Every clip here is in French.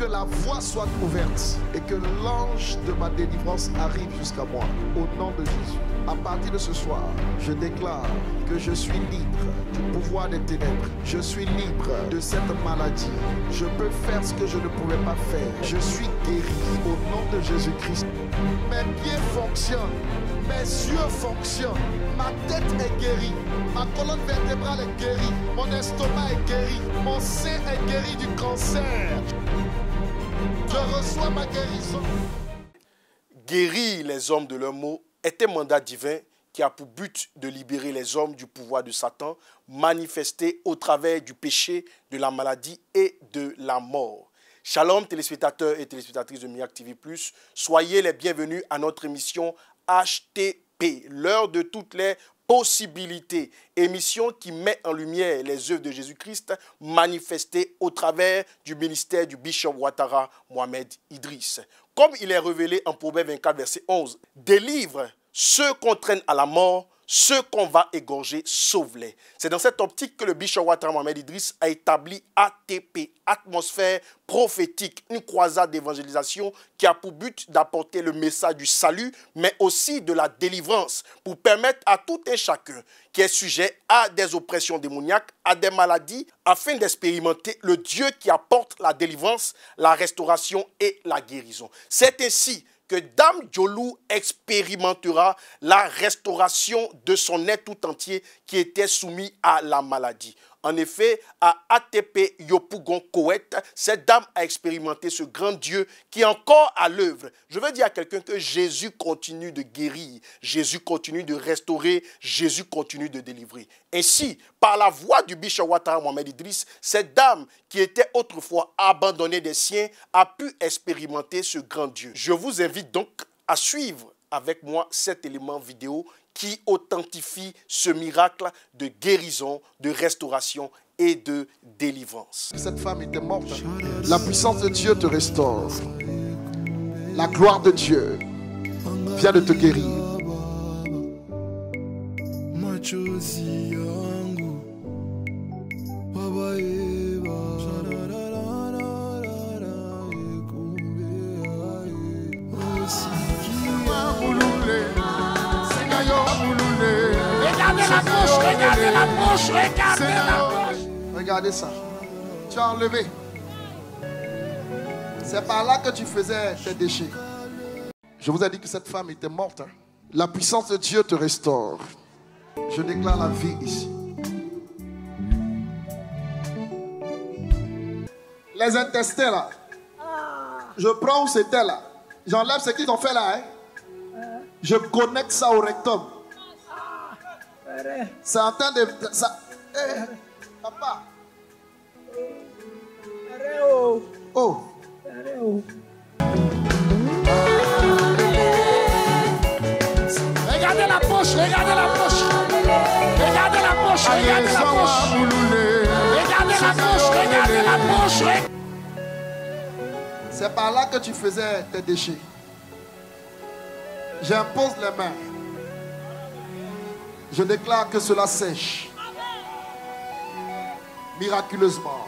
que la voie soit ouverte et que l'ange de ma délivrance arrive jusqu'à moi. Au nom de Jésus. À partir de ce soir, je déclare que je suis libre du pouvoir des ténèbres. Je suis libre de cette maladie. Je peux faire ce que je ne pouvais pas faire. Je suis guéri au nom de Jésus-Christ. Mes pieds fonctionnent. Mes yeux fonctionnent. Ma tête est guérie. Ma colonne vertébrale est guérie. Mon estomac est guéri. Mon sein est guéri du cancer. Je reçois ma guérison. Guérir les hommes de leurs maux est un mandat divin qui a pour but de libérer les hommes du pouvoir de Satan, manifesté au travers du péché, de la maladie et de la mort. Shalom téléspectateurs et téléspectatrices de Miracle TV+, soyez les bienvenus à notre émission HTP, l'heure de toutes les possibilités, émission qui met en lumière les œuvres de Jésus-Christ manifestées au travers du ministère du Bishop Ouattara Mohamed Idriss. Comme il est révélé en Proverbe 24, verset 11, « Délivre ceux qu'on traîne à la mort, ceux qu'on va égorger, sauve-les. » C'est dans cette optique que le Bishop Ouattara Mohamed Idriss a établi ATP, Atmosphère prophétique, une croisade d'évangélisation qui a pour but d'apporter le message du salut, mais aussi de la délivrance, pour permettre à tout un chacun qui est sujet à des oppressions démoniaques, à des maladies, afin d'expérimenter le Dieu qui apporte la délivrance, la restauration et la guérison. C'est ainsi que Dame Jolou expérimentera la restauration de son être tout entier qui était soumis à la maladie. En effet, à ATP Yopougon Koweït, cette dame a expérimenté ce grand Dieu qui est encore à l'œuvre. Je veux dire à quelqu'un que Jésus continue de guérir, Jésus continue de restaurer, Jésus continue de délivrer. Ainsi, par la voix du Bishop Ouattara Mohamed Idriss, cette dame qui était autrefois abandonnée des siens a pu expérimenter ce grand Dieu. Je vous invite donc à suivre avec moi cet élément vidéo qui authentifie ce miracle de guérison, de restauration et de délivrance. Cette femme était morte. La puissance de Dieu te restaure. La gloire de Dieu vient de te guérir. Regardez la bouche, regardez la bouche, regardez la bouche. Regardez ça. Tu as enlevé. C'est par là que tu faisais tes déchets. Je vous ai dit que cette femme était morte. La puissance de Dieu te restaure. Je déclare la vie ici. Les intestins là. Je prends où c'était là. J'enlève ce qu'ils ont fait là. Je connecte ça au rectum. C'est en train de... Ça, papa. Oh. Regardez la bouche, regardez la bouche. Regardez la bouche, regardez la bouche. Regardez la bouche, regardez la bouche. C'est par là que tu faisais tes déchets. J'impose les mains. Je déclare que cela sèche. Miraculeusement.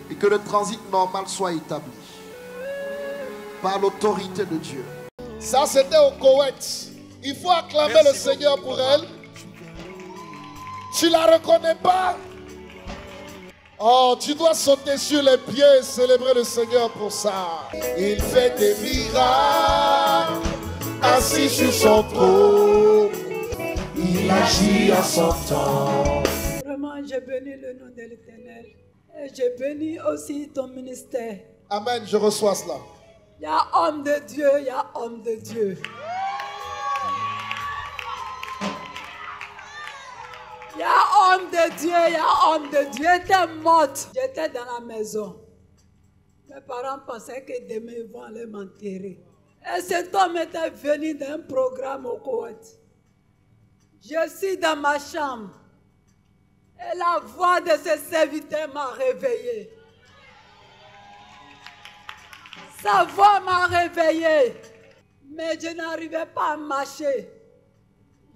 Et que le transit normal soit établi. Par l'autorité de Dieu. Ça c'était au Koweït. Il faut acclamer le Seigneur pour elle. Tu la reconnais pas? Oh, tu dois sauter sur les pieds et célébrer le Seigneur pour ça. Il fait des miracles. Assis sur son trône, il agit à son temps. Vraiment, je bénis le nom de l'Éternel. Et je bénis aussi ton ministère. Amen, je reçois cela. Il y a homme de Dieu, il y a homme de Dieu. Il y a homme de Dieu, il y a homme de Dieu. J'étais morte. J'étais dans la maison. Mes parents pensaient que demain ils vont aller m'enterrer. Et cet homme était venu d'un programme au Koweït. Je suis dans ma chambre. Et la voix de ce serviteur m'a réveillée. Sa voix m'a réveillée. Mais je n'arrivais pas à marcher.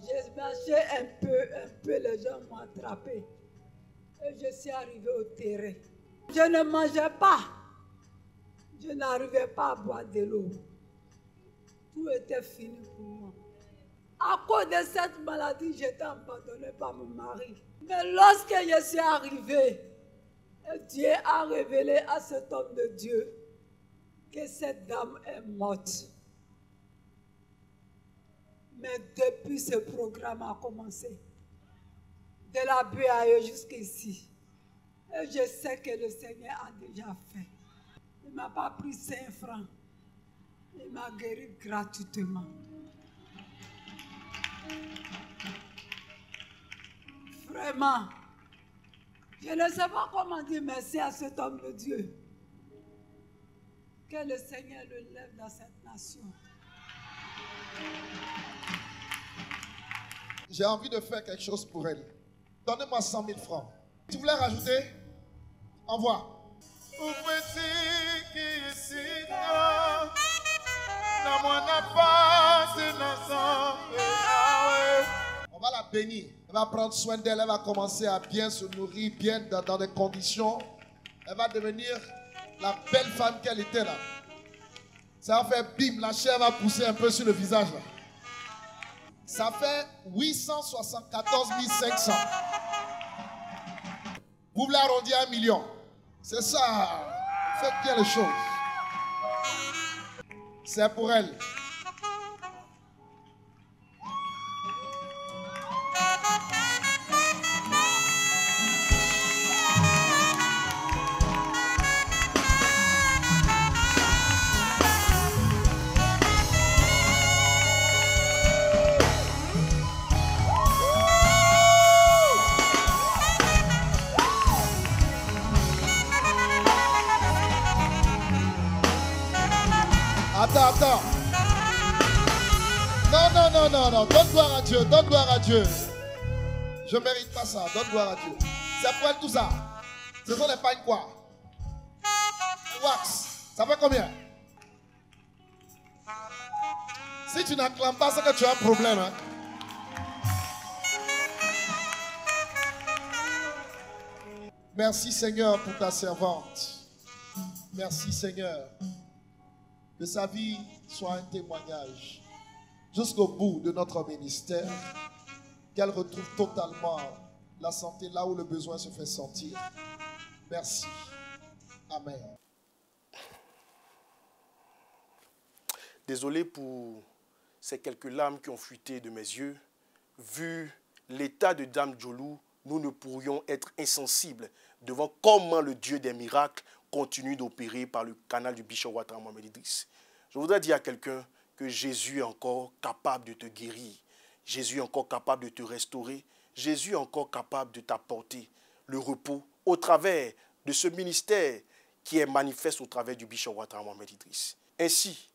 Je marchais un peu, les gens m'ont attrapé. Et je suis arrivée au terrain. Je ne mangeais pas. Je n'arrivais pas à boire de l'eau. Tout était fini pour moi. À cause de cette maladie, j'étais abandonnée par mon mari. Mais lorsque je suis arrivée, Dieu a révélé à cet homme de Dieu que cette dame est morte. Mais depuis ce programme a commencé, de la BAE jusqu'ici, et je sais que le Seigneur a déjà fait. Il ne m'a pas pris 5 francs. Il m'a guéri gratuitement. Vraiment, je ne sais pas comment dire merci à cet homme de Dieu. Que le Seigneur le lève dans cette nation. J'ai envie de faire quelque chose pour elle. Donnez-moi 100 000 francs. Tu voulais rajouter? Envoie. On va la bénir. Elle va prendre soin d'elle. Elle va commencer à bien se nourrir, bien dans des conditions. Elle va devenir la belle femme qu'elle était là. Ça va faire bim, la chair va pousser un peu sur le visage là. Ça fait 874 500. Vous voulez arrondir à 1 million. C'est ça. Faites bien les choses. C'est pour elle. Attends. Non. Donne gloire à Dieu. Donne gloire à Dieu. Je ne mérite pas ça. Donne gloire à Dieu. C'est pour elle tout ça. Ce sont les pagnes quoi? Wax. Ça fait combien? Si tu n'acclames pas, c'est que tu as un problème. Hein? Merci Seigneur pour ta servante. Merci Seigneur. Que sa vie soit un témoignage jusqu'au bout de notre ministère, qu'elle retrouve totalement la santé là où le besoin se fait sentir. Merci. Amen. Désolé pour ces quelques larmes qui ont fuité de mes yeux. Vu l'état de Dame Djolou, nous ne pourrions être insensibles devant comment le Dieu des miracles continue d'opérer par le canal du Bishop Ouattara Mohamed Idriss. Je voudrais dire à quelqu'un que Jésus est encore capable de te guérir. Jésus est encore capable de te restaurer. Jésus est encore capable de t'apporter le repos au travers de ce ministère qui est manifeste au travers du Bishop Ouattara Mohamed Idriss. Ainsi,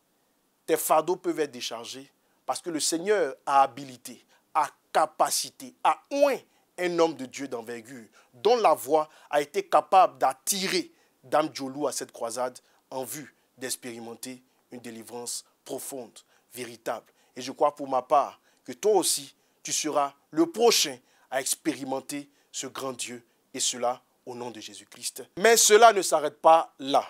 tes fardeaux peuvent être déchargés parce que le Seigneur a habilité, a capacité, a oint un homme de Dieu d'envergure dont la voix a été capable d'attirer Dame Djolou à cette croisade en vue d'expérimenter une délivrance profonde, véritable. Et je crois pour ma part que toi aussi, tu seras le prochain à expérimenter ce grand Dieu et cela au nom de Jésus-Christ. Mais cela ne s'arrête pas là.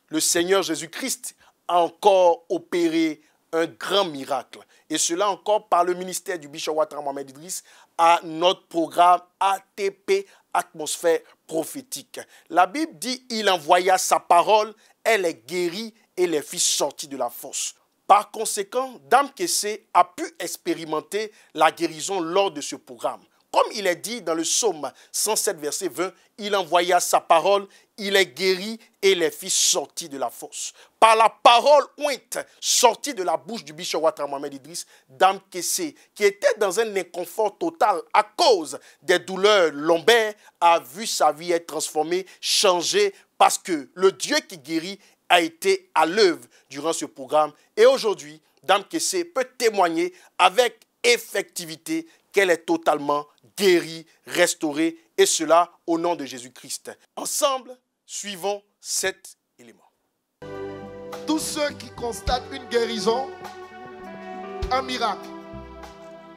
Le Seigneur Jésus-Christ a encore opéré un grand miracle. Et cela encore par le ministère du Bishop Ouattara Mohamed Idriss à notre programme ATP, Atmosphère prophétique. La Bible dit, il envoya sa parole, elle est guérie et les fit sortir de la fosse. Par conséquent, Dame Kessé a pu expérimenter la guérison lors de ce programme. Comme il est dit dans le psaume 107, verset 20, il envoya sa parole, il est guéri et les fit sortir de la fosse. Par la parole ointe sortie de la bouche du Bishop Ouattara Mohamed Idriss, Dame Kessé, qui était dans un inconfort total à cause des douleurs lombaires, a vu sa vie être transformée, changée, parce que le Dieu qui guérit a été à l'œuvre durant ce programme. Et aujourd'hui, Dame Kessé peut témoigner avec effectivité qu'elle est totalement guérie, restaurée, et cela au nom de Jésus-Christ. Ensemble, suivons cet élément. Tous ceux qui constatent une guérison, un miracle,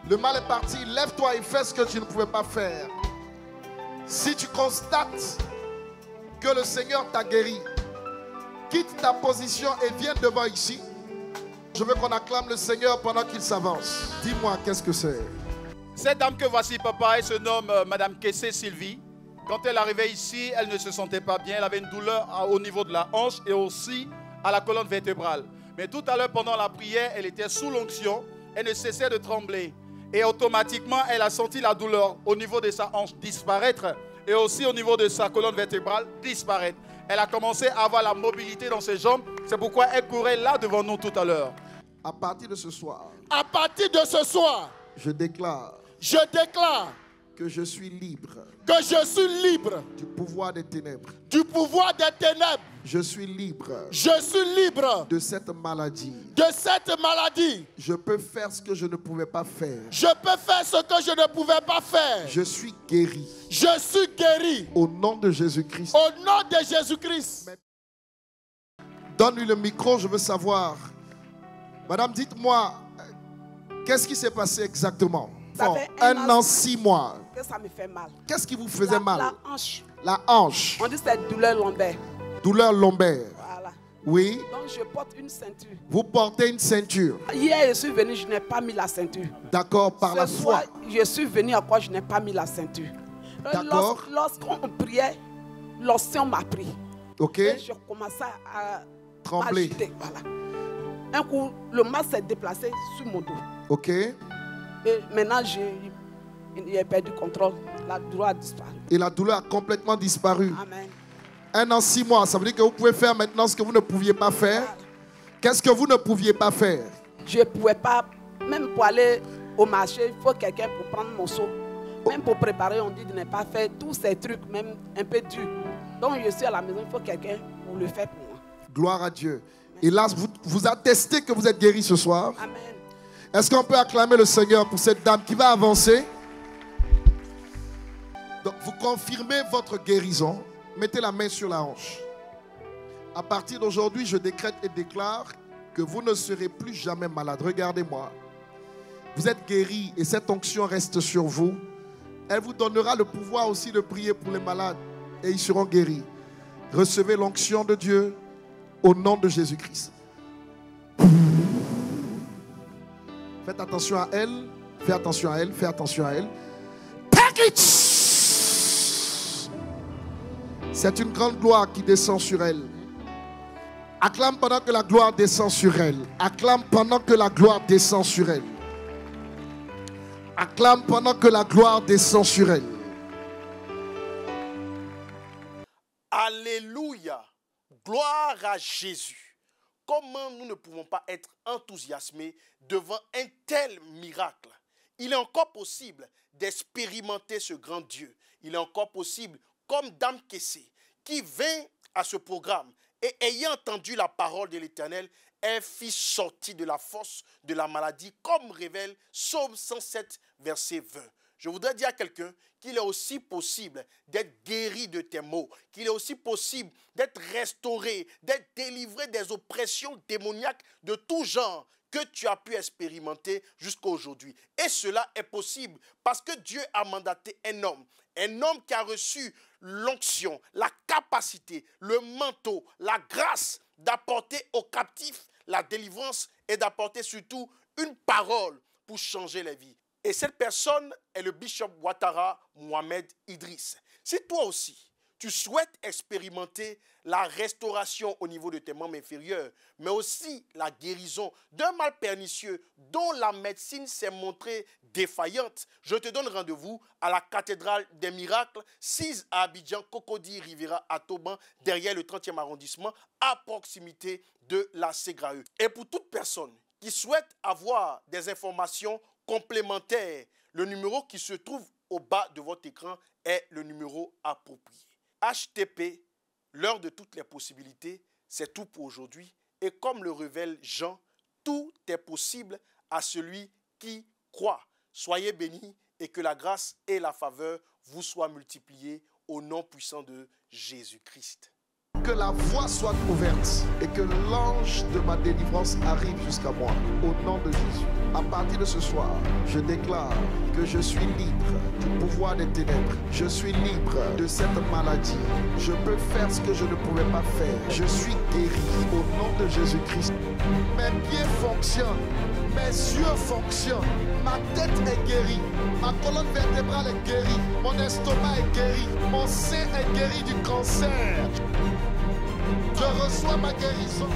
le mal est parti, lève-toi et fais ce que tu ne pouvais pas faire. Si tu constates que le Seigneur t'a guéri, quitte ta position et viens devant ici. Je veux qu'on acclame le Seigneur pendant qu'il s'avance. Dis-moi, qu'est-ce que c'est? Cette dame que voici, papa, elle se nomme Madame Kessé Sylvie. Quand elle arrivait ici, elle ne se sentait pas bien. Elle avait une douleur au niveau de la hanche et aussi à la colonne vertébrale. Mais tout à l'heure, pendant la prière, elle était sous l'onction. Elle ne cessait de trembler. Et automatiquement, elle a senti la douleur au niveau de sa hanche disparaître et aussi au niveau de sa colonne vertébrale disparaître. Elle a commencé à avoir la mobilité dans ses jambes. C'est pourquoi elle courait là devant nous tout à l'heure. À partir de ce soir, À partir de ce soir, je déclare je déclare que je suis libre que je suis libre du pouvoir des ténèbres. du pouvoir des ténèbres. Je suis libre Je suis libre de cette maladie. de cette maladie. Je peux faire ce que je ne pouvais pas faire. Je peux faire ce que je ne pouvais pas faire. Je suis guéri Je suis guéri au nom de Jésus-Christ. au nom de Jésus-Christ. Donne-lui le micro, je veux savoir. Madame, dites-moi, qu'est-ce qui s'est passé exactement? Ça fait Un an, 6 mois. que ça me fait mal. Qu'est-ce qui vous faisait mal? La hanche. La hanche. On dit c'est douleur lombaire. Douleur lombaire. Voilà. Oui. Donc je porte une ceinture. Vous portez une ceinture. Hier je suis venu, je n'ai pas mis la ceinture. D'accord, par la Ce foi. soir, je suis venu à quoi je n'ai pas mis la ceinture. D'accord. Lorsqu'on priait, l'onction m'a pris. Ok. Et je commençais à Trembler. m'agiter, voilà. Un coup, le masque s'est déplacé sur mon dos. Ok. Et maintenant, j'ai perdu contrôle. La douleur a disparu. Et la douleur a complètement disparu. Amen. Un an, 6 mois, ça veut dire que vous pouvez faire maintenant ce que vous ne pouviez pas faire. Qu'est-ce que vous ne pouviez pas faire? Je ne pouvais pas, même pour aller au marché, il faut quelqu'un pour prendre mon seau. Même pour préparer, on dit de ne pas faire tous ces trucs, même un peu durs. Donc je suis à la maison, il faut quelqu'un pour le faire pour moi. Gloire à Dieu. Et là, vous attestez que vous êtes guéri ce soir. Amen. Est-ce qu'on peut acclamer le Seigneur pour cette dame qui va avancer? Donc, vous confirmez votre guérison. Mettez la main sur la hanche. À partir d'aujourd'hui, je décrète et déclare que vous ne serez plus jamais malade. Regardez-moi. Vous êtes guéri et cette onction reste sur vous. Elle vous donnera le pouvoir aussi de prier pour les malades et ils seront guéris. Recevez l'onction de Dieu au nom de Jésus-Christ. Faites attention à elle. Fais attention à elle. Fais attention à elle. Take it! C'est une grande gloire qui descend sur elle. Acclame pendant que la gloire descend sur elle. Acclame pendant que la gloire descend sur elle. Acclame pendant que la gloire descend sur elle. Alléluia. Gloire à Jésus. Comment nous ne pouvons pas être enthousiasmés devant un tel miracle? Il est encore possible d'expérimenter ce grand Dieu. Il est encore possible, comme Dame Kessé, qui vint à ce programme et ayant entendu la parole de l'Éternel, elle fit sortir de la force de la maladie, comme révèle Psaume 107, verset 20. Je voudrais dire à quelqu'un qu'il est aussi possible d'être guéri de tes maux, qu'il est aussi possible d'être restauré, d'être délivré des oppressions démoniaques de tout genre que tu as pu expérimenter jusqu'à aujourd'hui. Et cela est possible parce que Dieu a mandaté un homme qui a reçu l'onction, la capacité, le manteau, la grâce d'apporter aux captifs la délivrance et d'apporter surtout une parole pour changer les vies. Et cette personne est le bishop Ouattara Mohamed Idriss. Si toi aussi, tu souhaites expérimenter la restauration au niveau de tes membres inférieurs, mais aussi la guérison d'un mal pernicieux dont la médecine s'est montrée défaillante, je te donne rendez-vous à la cathédrale des miracles, 6 à Abidjan, Cocody, Rivera, à Toban, derrière le 30e arrondissement, à proximité de la Ségrae. Et pour toute personne qui souhaite avoir des informations complémentaires, le numéro qui se trouve au bas de votre écran est le numéro approprié. HTP, l'heure de toutes les possibilités, c'est tout pour aujourd'hui. Et comme le révèle Jean, tout est possible à celui qui croit. Soyez bénis et que la grâce et la faveur vous soient multipliées au nom puissant de Jésus-Christ. Que la voie soit ouverte et que l'ange de ma délivrance arrive jusqu'à moi. Au nom de Jésus. À partir de ce soir, je déclare que je suis libre du pouvoir des ténèbres. Je suis libre de cette maladie. Je peux faire ce que je ne pouvais pas faire. Je suis guéri au nom de Jésus-Christ. Mes pieds fonctionnent. Mes yeux fonctionnent. Ma tête est guérie. Ma colonne vertébrale est guérie. Mon estomac est guéri. Mon sein est guéri du cancer. Je reçois ma guérison.